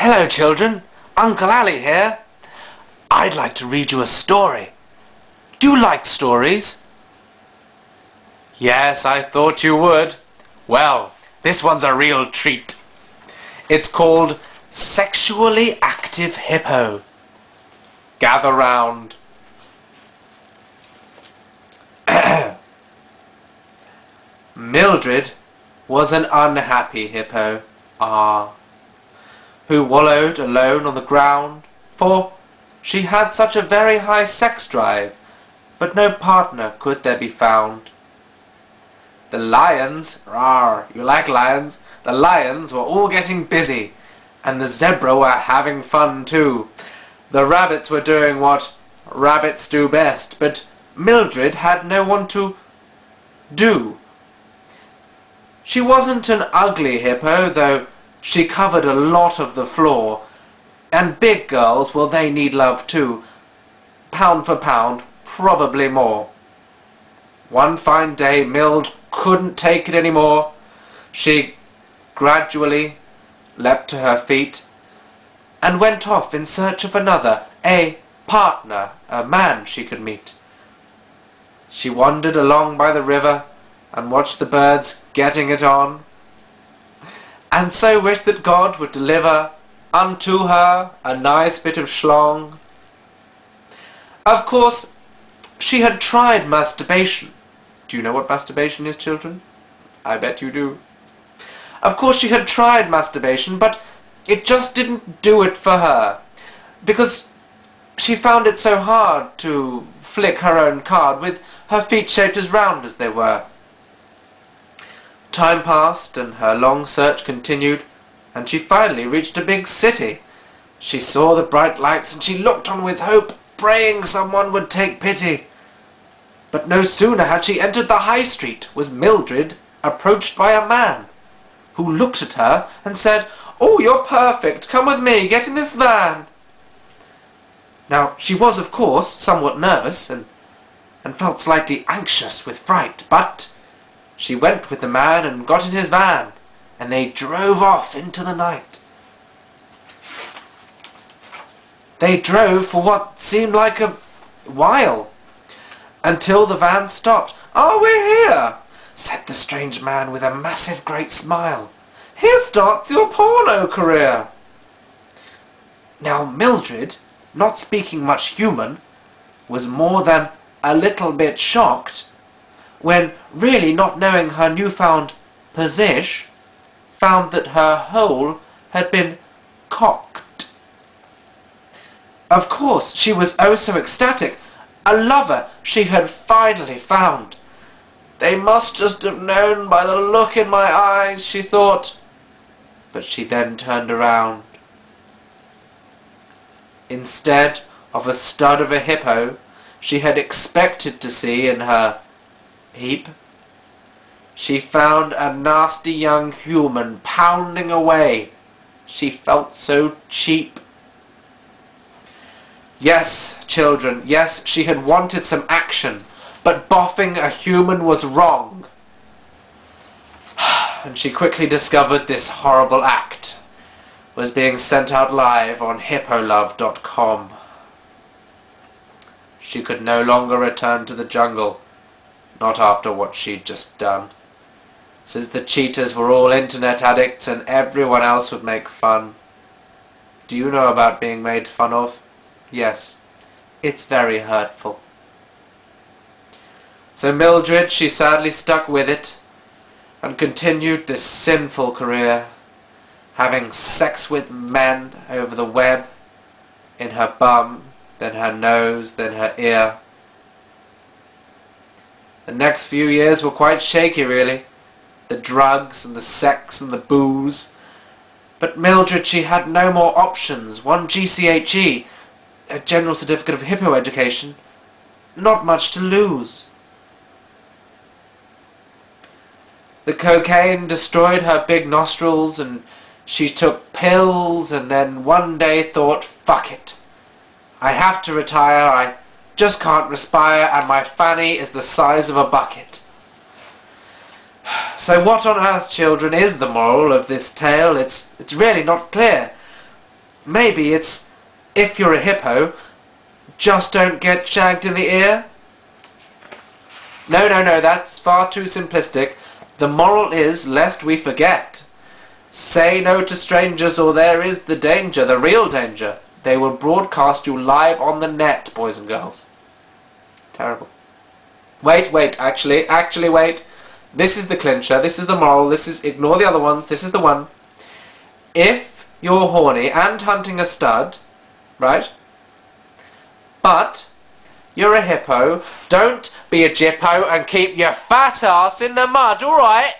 Hello children, Uncle Ali here. I'd like to read you a story. Do you like stories? Yes, I thought you would. Well, this one's a real treat. It's called Sexually Active Hippo. Gather round. Mildred was an unhappy hippo, who wallowed alone on the ground, for she had such a very high sex drive, but no partner could there be found. The lions, you like lions? The lions were all getting busy, and the zebra were having fun too. The rabbits were doing what rabbits do best, but Mildred had no one to do. She wasn't an ugly hippo, though she covered a lot of the floor, and big girls, well, they need love too. Pound for pound, probably more. One fine day, Mild couldn't take it anymore. She gradually leapt to her feet and went off in search of another, a partner, a man she could meet. She wandered along by the river and watched the birds getting it on, and so wished that God would deliver unto her a nice bit of schlong. Of course, she had tried masturbation. Do you know what masturbation is, children? I bet you do. Of course she had tried masturbation, but it just didn't do it for her, because she found it so hard to flick her own card with her feet shaped as round as they were. Time passed, and her long search continued, and she finally reached a big city. She saw the bright lights, and she looked on with hope, praying someone would take pity. But no sooner had she entered the high street was Mildred approached by a man, who looked at her and said, "Oh, you're perfect, come with me, get in this van." Now, she was, of course, somewhat nervous, and felt slightly anxious with fright, but she went with the man and got in his van, and they drove off into the night. They drove for what seemed like a while, until the van stopped. "Oh, we're here," said the strange man with a massive great smile. "Here starts your porno career." Now Mildred, not speaking much human, was more than a little bit shocked when, really not knowing her newfound position, found that her hole had been cocked. Of course, she was oh so ecstatic. A lover she had finally found. They must just have known by the look in my eyes, she thought. But she then turned around. Instead of a stud of a hippo she had expected to see in her heap, she found a nasty young human pounding away. She felt so cheap. Yes, children, yes, she had wanted some action, but boffing a human was wrong. And she quickly discovered this horrible act was being sent out live on hippolove.com. She could no longer return to the jungle, not after what she'd just done, since the cheaters were all internet addicts and everyone else would make fun. Do you know about being made fun of? Yes, it's very hurtful. So Mildred, she sadly stuck with it and continued this sinful career, having sex with men over the web, in her bum, then her nose, then her ear. The next few years were quite shaky, really. The drugs and the sex and the booze. But Mildred, she had no more options. One GCHE, a General Certificate of Hippo Education, not much to lose. The cocaine destroyed her big nostrils, and she took pills, and then one day thought, fuck it. I have to retire, I just can't respire, and my fanny is the size of a bucket. So what on earth, children, is the moral of this tale? It's really not clear. maybe it's, if you're a hippo, just don't get shagged in the ear? No, no, no, that's far too simplistic. The moral is, lest we forget. Say no to strangers or there is the danger, the real danger. They will broadcast you live on the net, boys and girls. Terrible. Wait, actually wait. This is the clincher, this is the moral, this is, ignore the other ones, this is the one. If you're horny and hunting a stud, right? But you're a hippo, don't be a jippo and keep your fat ass in the mud, alright?